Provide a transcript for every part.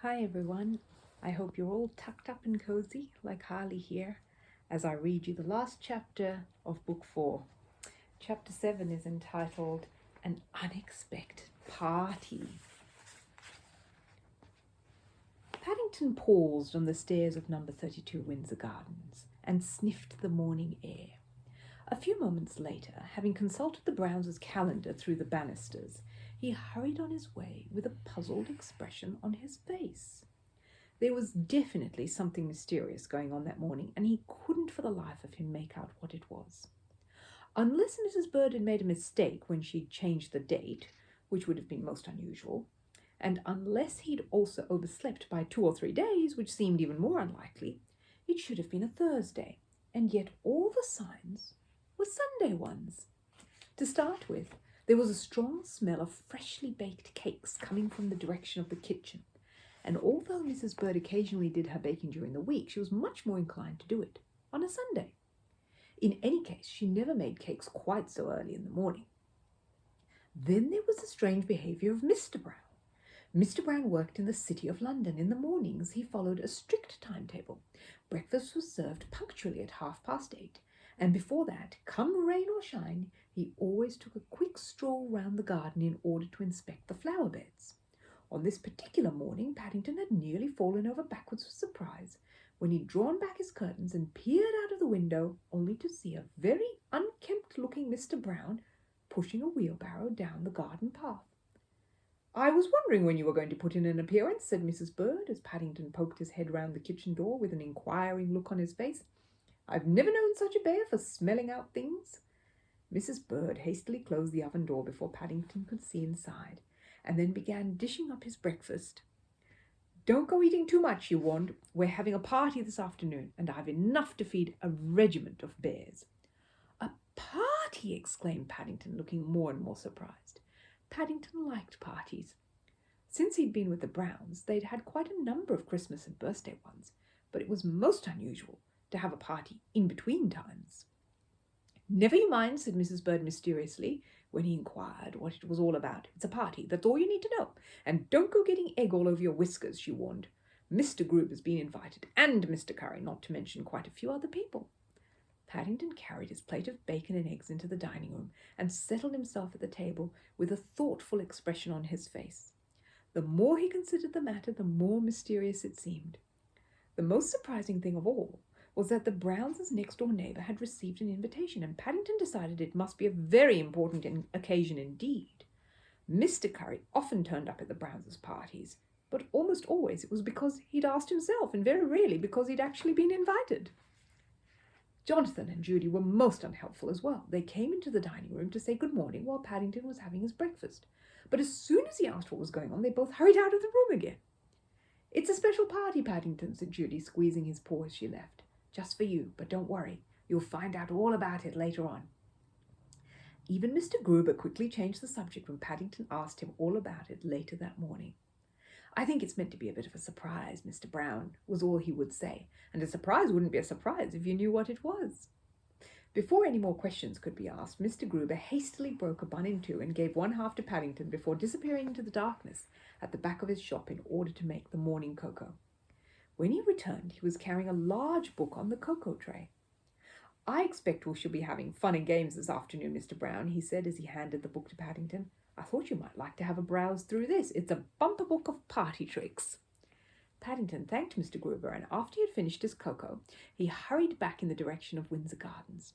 Hi everyone, I hope you're all tucked up and cozy like Harley here as I read you the last chapter of Book 4. Chapter 7 is entitled An Unexpected Party. Paddington paused on the stairs of number 32 Windsor Gardens and sniffed the morning air. A few moments later, having consulted the Browns' calendar through the banisters, he hurried on his way with a puzzled expression on his face. There was definitely something mysterious going on that morning, and he couldn't for the life of him make out what it was. Unless Mrs. Bird had made a mistake when she changed the date, which would have been most unusual, and unless he'd also overslept by 2 or 3 days, which seemed even more unlikely, it should have been a Thursday, and yet all the signs were Sunday ones. To start with, there was a strong smell of freshly baked cakes coming from the direction of the kitchen, and although Mrs. Bird occasionally did her baking during the week, she was much more inclined to do it on a Sunday. In any case, she never made cakes quite so early in the morning. Then there was the strange behaviour of Mr. Brown. Mr. Brown worked in the City of London. In the mornings he followed a strict timetable. Breakfast was served punctually at 8:30, and before that, come rain or shine, he always took a quick stroll round the garden in order to inspect the flower beds. On this particular morning, Paddington had nearly fallen over backwards with surprise when he'd drawn back his curtains and peered out of the window, only to see a very unkempt-looking Mr. Brown pushing a wheelbarrow down the garden path. "I was wondering when you were going to put in an appearance," said Mrs. Bird, as Paddington poked his head round the kitchen door with an inquiring look on his face. "I've never known such a bear for smelling out things." Mrs. Bird hastily closed the oven door before Paddington could see inside, and then began dishing up his breakfast. "Don't go eating too much," she warned. "We're having a party this afternoon, and I've enough to feed a regiment of bears." "A party!" exclaimed Paddington, looking more and more surprised. Paddington liked parties. Since he'd been with the Browns, they'd had quite a number of Christmas and birthday ones, but it was most unusual to have a party in between times. "Never you mind," said Mrs. Bird mysteriously, when he inquired what it was all about. "It's a party, that's all you need to know. And don't go getting egg all over your whiskers," she warned. "Mr. Grube has been invited, and Mr. Curry, not to mention quite a few other people." Paddington carried his plate of bacon and eggs into the dining room and settled himself at the table with a thoughtful expression on his face. The more he considered the matter, the more mysterious it seemed. The most surprising thing of all was that the Browns' next-door neighbour had received an invitation, and Paddington decided it must be a very important occasion indeed. Mr. Curry often turned up at the Browns' parties, but almost always it was because he'd asked himself, and very rarely because he'd actually been invited. Jonathan and Judy were most unhelpful as well. They came into the dining room to say good morning while Paddington was having his breakfast, but as soon as he asked what was going on, they both hurried out of the room again. "It's a special party, Paddington," said Judy, squeezing his paw as she left. "Just for you, but don't worry. You'll find out all about it later on." Even Mr. Gruber quickly changed the subject when Paddington asked him all about it later that morning. "I think it's meant to be a bit of a surprise, Mr. Brown," was all he would say, and a surprise wouldn't be a surprise if you knew what it was. Before any more questions could be asked, Mr. Gruber hastily broke a bun in two and gave one half to Paddington before disappearing into the darkness at the back of his shop in order to make the morning cocoa. When he returned, he was carrying a large book on the cocoa tray. "I expect we shall be having fun and games this afternoon, Mr. Brown," he said as he handed the book to Paddington. "I thought you might like to have a browse through this. It's a bumper book of party tricks." Paddington thanked Mr. Gruber, and after he had finished his cocoa, he hurried back in the direction of Windsor Gardens.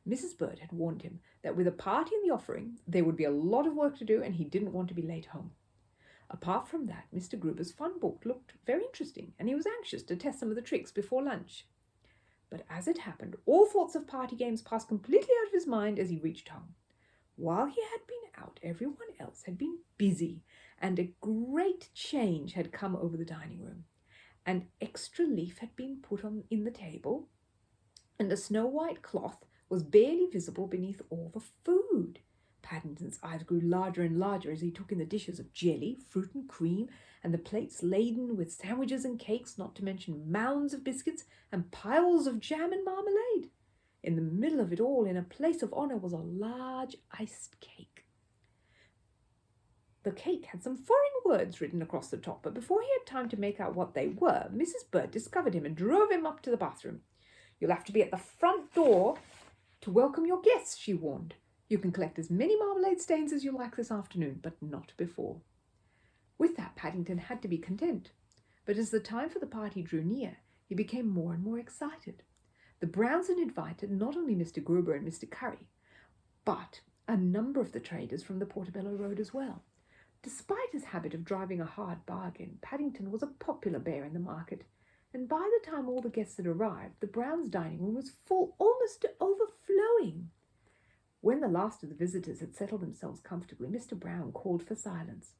Mrs. Bird had warned him that with a party in the offering, there would be a lot of work to do, and he didn't want to be late home. Apart from that, Mr. Gruber's fun book looked very interesting, and he was anxious to test some of the tricks before lunch. But as it happened, all thoughts of party games passed completely out of his mind as he reached home. While he had been out, everyone else had been busy, and a great change had come over the dining room. An extra leaf had been put on in the table, and a snow-white cloth was barely visible beneath all the food. Paddington's eyes grew larger and larger as he took in the dishes of jelly, fruit and cream, and the plates laden with sandwiches and cakes, not to mention mounds of biscuits and piles of jam and marmalade. In the middle of it all, in a place of honour, was a large iced cake. The cake had some foreign words written across the top, but before he had time to make out what they were, Mrs. Bird discovered him and drove him up to the bathroom. "You'll have to be at the front door to welcome your guests," she warned. "You can collect as many marmalade stains as you like this afternoon, but not before." With that, Paddington had to be content. But as the time for the party drew near, he became more and more excited. The Browns had invited not only Mr. Gruber and Mr. Curry, but a number of the traders from the Portobello Road as well. Despite his habit of driving a hard bargain, Paddington was a popular bear in the market, and by the time all the guests had arrived, the Browns' dining room was full almost to overflowing. When the last of the visitors had settled themselves comfortably, Mr. Brown called for silence.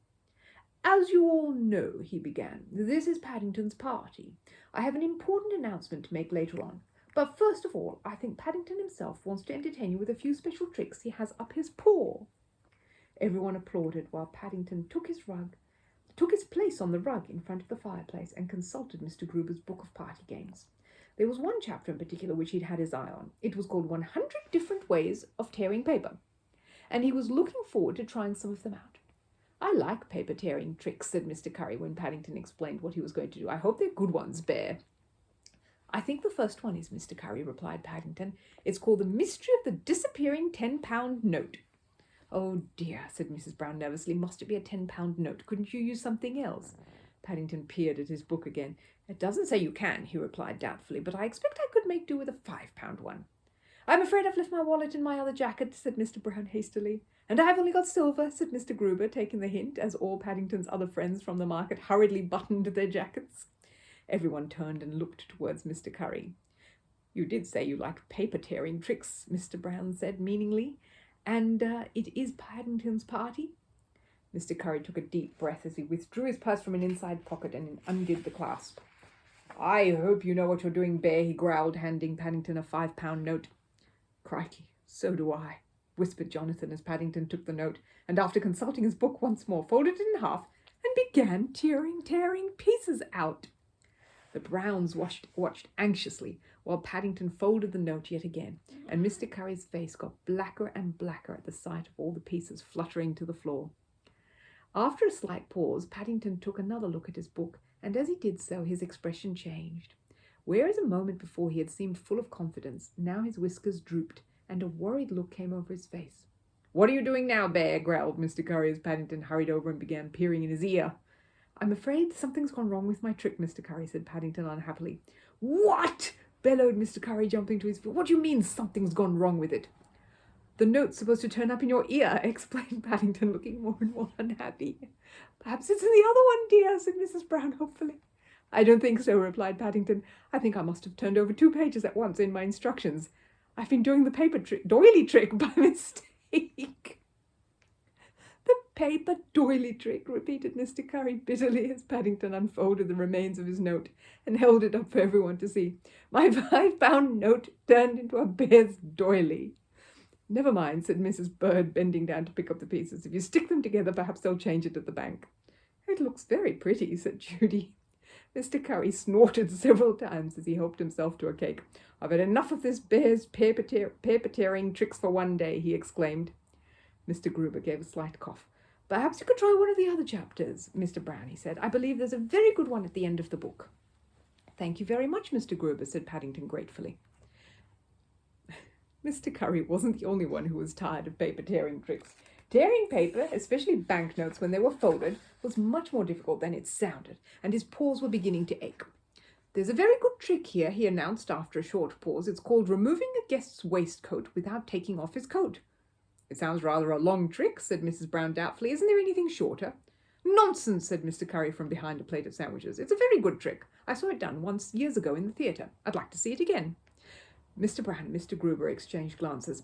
"As you all know," he began, "this is Paddington's party. I have an important announcement to make later on. But first of all, I think Paddington himself wants to entertain you with a few special tricks he has up his paw." Everyone applauded while Paddington took his place on the rug in front of the fireplace and consulted Mr. Gruber's book of party games. There was one chapter in particular which he'd had his eye on. It was called 100 Different Ways of Tearing Paper, and he was looking forward to trying some of them out. "I like paper tearing tricks," said Mr. Curry when Paddington explained what he was going to do. "I hope they're good ones, Bear." "I think the first one is, Mr. Curry," replied Paddington. "It's called The Mystery of the Disappearing £10 Note." "Oh dear," said Mrs. Brown nervously. "Must it be a £10 note? Couldn't you use something else?" Paddington peered at his book again. "It doesn't say you can," he replied doubtfully, "but I expect I could make do with a £5 one." "I'm afraid I've left my wallet in my other jacket," said Mr. Brown hastily. "And I've only got silver," said Mr. Gruber, taking the hint, as all Paddington's other friends from the market hurriedly buttoned their jackets. Everyone turned and looked towards Mr. Curry. "You did say you liked paper-tearing tricks," Mr. Brown said meaningly. "And it is Paddington's party?" Mr. Curry took a deep breath as he withdrew his purse from an inside pocket and undid the clasp. "I hope you know what you're doing, Bear," he growled, handing Paddington a £5 note. "Crikey, so do I," whispered Jonathan as Paddington took the note, and after consulting his book once more, folded it in half and began tearing pieces out. The Browns watched anxiously while Paddington folded the note yet again, and Mr. Curry's face got blacker and blacker at the sight of all the pieces fluttering to the floor. After a slight pause, Paddington took another look at his book, and as he did so, his expression changed. Whereas a moment before he had seemed full of confidence, now his whiskers drooped, and a worried look came over his face. "What are you doing now, Bear?" growled Mr. Curry as Paddington hurried over and began peering in his ear. "I'm afraid something's gone wrong with my trick, Mr. Curry," said Paddington unhappily. "What?" bellowed Mr. Curry, jumping to his feet. "What do you mean something's gone wrong with it?" "The note's supposed to turn up in your ear," explained Paddington, looking more and more unhappy. "Perhaps it's in the other one, dear," said Mrs. Brown hopefully. "I don't think so," replied Paddington. "I think I must have turned over 2 pages at once in my instructions. I've been doing the doily trick by mistake." "The paper doily trick," repeated Mr. Curry bitterly as Paddington unfolded the remains of his note and held it up for everyone to see. "My £5 note turned into a bear's doily." "Never mind," said Mrs. Bird, bending down to pick up the pieces. "If you stick them together, perhaps they'll change it at the bank." "It looks very pretty," said Judy. Mr. Curry snorted several times as he helped himself to a cake. "I've had enough of this bear's paper-tearing tricks for one day," he exclaimed. Mr. Gruber gave a slight cough. "Perhaps you could try one of the other chapters, Mr. Brown," he said. "I believe there's a very good one at the end of the book." "Thank you very much, Mr. Gruber," said Paddington gratefully. Mr. Curry wasn't the only one who was tired of paper-tearing tricks. Tearing paper, especially banknotes when they were folded, was much more difficult than it sounded, and his paws were beginning to ache. "There's a very good trick here," he announced after a short pause. "It's called removing a guest's waistcoat without taking off his coat." "It sounds rather a long trick," said Mrs. Brown doubtfully. "Isn't there anything shorter?" "Nonsense," said Mr. Curry from behind a plate of sandwiches. "It's a very good trick. I saw it done once years ago in the theatre. I'd like to see it again." Mr. Brown and Mr. Gruber exchanged glances.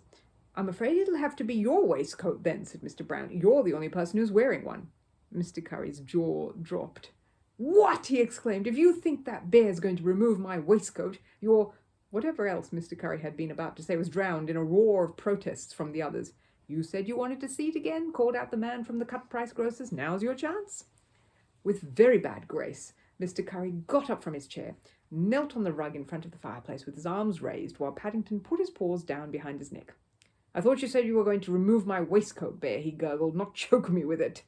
"I'm afraid it'll have to be your waistcoat then," said Mr. Brown. "You're the only person who's wearing one." Mr. Curry's jaw dropped. "What?" he exclaimed. "If you think that bear's going to remove my waistcoat, you're—" Whatever else Mr. Curry had been about to say was drowned in a roar of protests from the others. "You said you wanted to see it again," called out the man from the cut-price grocers. "Now's your chance." With very bad grace, Mr. Curry got up from his chair, knelt on the rug in front of the fireplace with his arms raised, while Paddington put his paws down behind his neck. "I thought you said you were going to remove my waistcoat, Bear," he gurgled, "not choke me with it."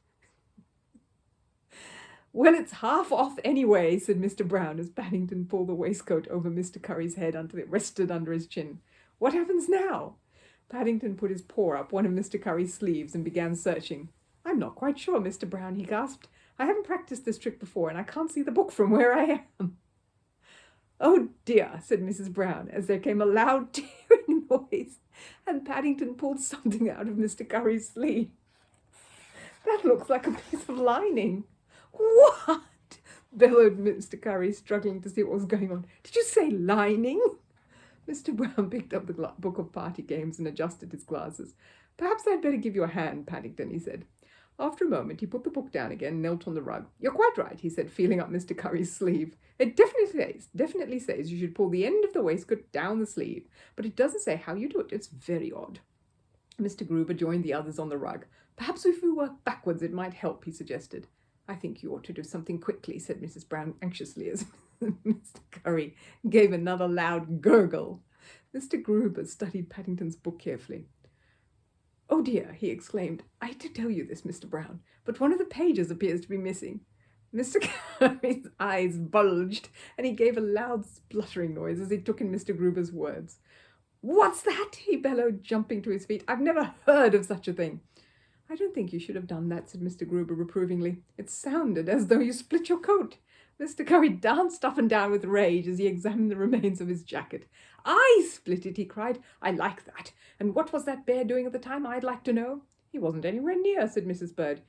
"Well, it's half off anyway," said Mr. Brown as Paddington pulled the waistcoat over Mr. Curry's head until it rested under his chin. "What happens now?" Paddington put his paw up one of Mr. Curry's sleeves and began searching. "I'm not quite sure, Mr. Brown," he gasped. "I haven't practiced this trick before, and I can't see the book from where I am." "Oh dear," said Mrs. Brown, as there came a loud tearing noise, and Paddington pulled something out of Mr. Curry's sleeve. "That looks like a piece of lining." "What?" bellowed Mr. Curry, struggling to see what was going on. "Did you say lining?" Mr. Brown picked up the book of party games and adjusted his glasses. "Perhaps I'd better give you a hand, Paddington," he said. After a moment, he put the book down again and knelt on the rug. "You're quite right," he said, feeling up Mr. Curry's sleeve. "It definitely says you should pull the end of the waistcoat down the sleeve, but it doesn't say how you do it. It's very odd." Mr. Gruber joined the others on the rug. "Perhaps if we work backwards it might help," he suggested. "I think you ought to do something quickly," said Mrs. Brown anxiously, as Mr. Curry gave another loud gurgle. Mr. Gruber studied Paddington's book carefully. "Oh dear," he exclaimed. "I hate to tell you this, Mr. Brown, but one of the pages appears to be missing." Mr. Curry's eyes bulged, and he gave a loud spluttering noise as he took in Mr. Gruber's words. "What's that?" he bellowed, jumping to his feet. "I've never heard of such a thing." "I don't think you should have done that," said Mr. Gruber reprovingly. "It sounded as though you split your coat." Mr. Curry danced up and down with rage as he examined the remains of his jacket. "I split it," he cried. "I like that. And what was that bear doing at the time, I'd like to know?" "He wasn't anywhere near," said Mrs. Bird.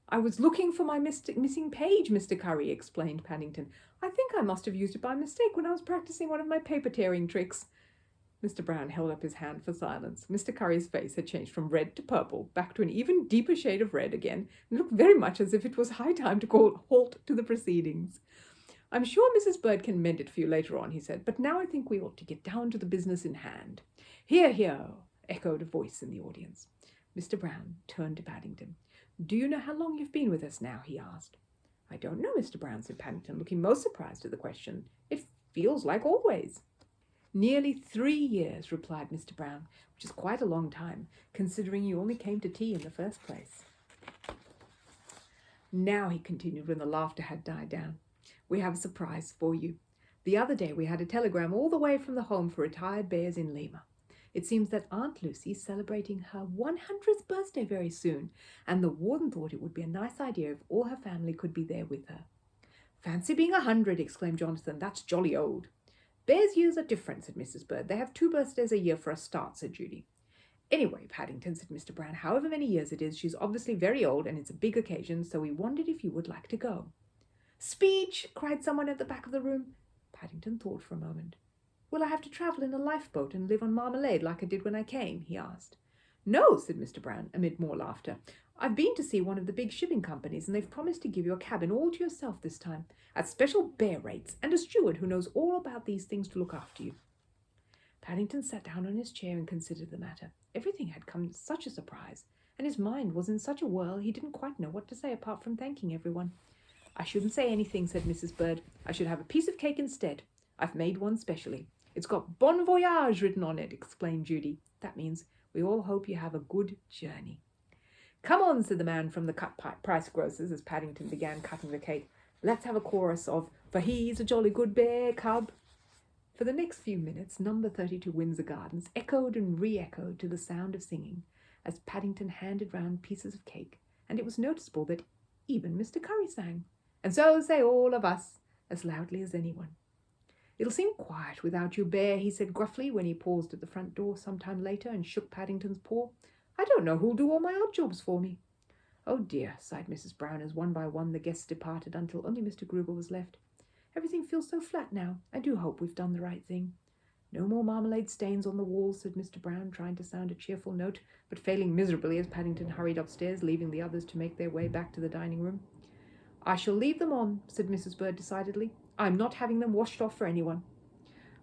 "I was looking for my missing page, Mr. Curry," explained Paddington. "I think I must have used it by mistake when I was practicing one of my paper-tearing tricks." Mr. Brown held up his hand for silence. Mr. Curry's face had changed from red to purple, back to an even deeper shade of red again, and looked very much as if it was high time to call halt to the proceedings. "I'm sure Mrs. Bird can mend it for you later on," he said, "but now I think we ought to get down to the business in hand." "Hear, hear," echoed a voice in the audience. Mr. Brown turned to Paddington. "Do you know how long you've been with us now?" he asked. "I don't know, Mr. Brown," said Paddington, looking most surprised at the question. "It feels like always." "Nearly 3 years," replied Mr. Brown, "which is quite a long time, considering you only came to tea in the first place." "Now," he continued when the laughter had died down, "we have a surprise for you. The other day we had a telegram all the way from the Home for Retired Bears in Lima. It seems that Aunt Lucy's celebrating her 100th birthday very soon, and the warden thought it would be a nice idea if all her family could be there with her." "Fancy being 100!" exclaimed Jonathan. "That's jolly old." "Bears' years are different," said Mrs. Bird. "They have 2 birthdays a year for a start," said Judy. "Anyway, Paddington," said Mr. Brown, "however many years it is, she's obviously very old, and it's a big occasion, so we wondered if you would like to go." "Speech!" cried someone at the back of the room. Paddington thought for a moment. "Will I have to travel in a lifeboat and live on marmalade like I did when I came?" he asked. "No," said Mr. Brown, amid more laughter. "I've been to see one of the big shipping companies, and they've promised to give you a cabin all to yourself this time, at special bear rates, and a steward who knows all about these things to look after you." Paddington sat down on his chair and considered the matter. Everything had come as such a surprise, and his mind was in such a whirl he didn't quite know what to say apart from thanking everyone. "I shouldn't say anything," said Mrs. Bird. "I should have a piece of cake instead. I've made one specially." "It's got Bon Voyage written on it," explained Judy. "That means we all hope you have a good journey." "Come on," said the man from the price grocers as Paddington began cutting the cake. "Let's have a chorus of 'For he's a jolly good bear cub.'" For the next few minutes, number 32 Windsor Gardens echoed and re-echoed to the sound of singing as Paddington handed round pieces of cake, and it was noticeable that even Mr. Curry sang, "And so say all of us," as loudly as anyone. "It'll seem quiet without you, Bear," he said gruffly when he paused at the front door some time later and shook Paddington's paw. "I don't know who'll do all my odd jobs for me." "Oh dear," sighed Mrs. Brown as one by one the guests departed until only Mr. Gruber was left. "Everything feels so flat now. I do hope we've done the right thing." "No more marmalade stains on the walls," said Mr. Brown, trying to sound a cheerful note, but failing miserably as Paddington hurried upstairs, leaving the others to make their way back to the dining room. "I shall leave them on," said Mrs. Bird decidedly. "I'm not having them washed off for anyone."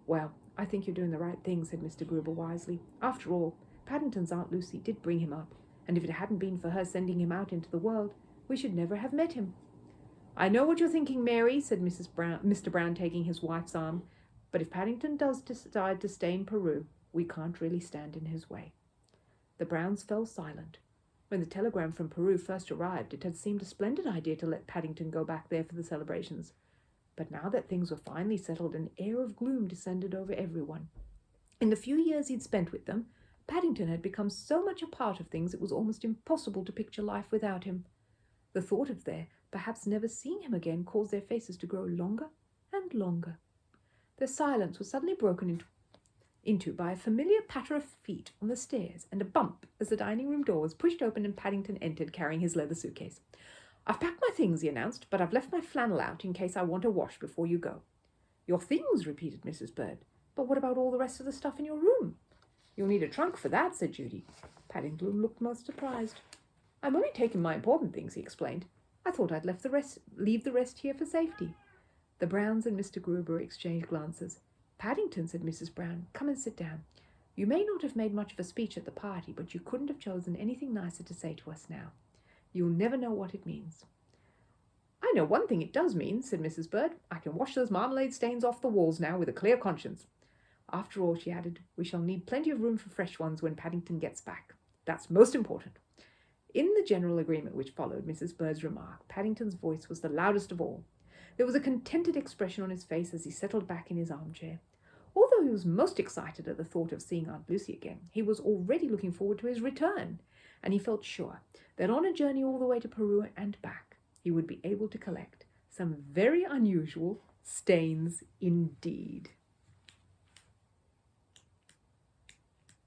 "Well, I think you're doing the right thing," said Mr. Gruber wisely. "After all, Paddington's Aunt Lucy did bring him up, and if it hadn't been for her sending him out into the world, we should never have met him." "I know what you're thinking, Mary," said Mr. Brown, taking his wife's arm, "but if Paddington does decide to stay in Peru, we can't really stand in his way." The Browns fell silent. When the telegram from Peru first arrived, it had seemed a splendid idea to let Paddington go back there for the celebrations. But now that things were finally settled, an air of gloom descended over everyone. In the few years he'd spent with them, Paddington had become so much a part of things it was almost impossible to picture life without him. The thought of their perhaps never seeing him again caused their faces to grow longer and longer. Their silence was suddenly broken into by a familiar patter of feet on the stairs and a bump as the dining room door was pushed open and Paddington entered carrying his leather suitcase. "I've packed my things," he announced, "but I've left my flannel out in case I want a wash before you go." "Your things?" repeated Mrs. Bird. "But what about all the rest of the stuff in your room?" "You'll need a trunk for that," said Judy. Paddington looked most surprised. "I'm only taking my important things," he explained. "I thought I'd leave the rest here for safety." The Browns and Mr. Gruber exchanged glances. "Paddington," said Mrs. Brown, "come and sit down. You may not have made much of a speech at the party, but you couldn't have chosen anything nicer to say to us now. You'll never know what it means." "I know one thing it does mean," said Mrs. Bird. "I can wash those marmalade stains off the walls now with a clear conscience. After all," she added, "we shall need plenty of room for fresh ones when Paddington gets back. That's most important." In the general agreement which followed Mrs. Bird's remark, Paddington's voice was the loudest of all. There was a contented expression on his face as he settled back in his armchair. Although he was most excited at the thought of seeing Aunt Lucy again, he was already looking forward to his return, and he felt sure that on a journey all the way to Peru and back, he would be able to collect some very unusual stains indeed.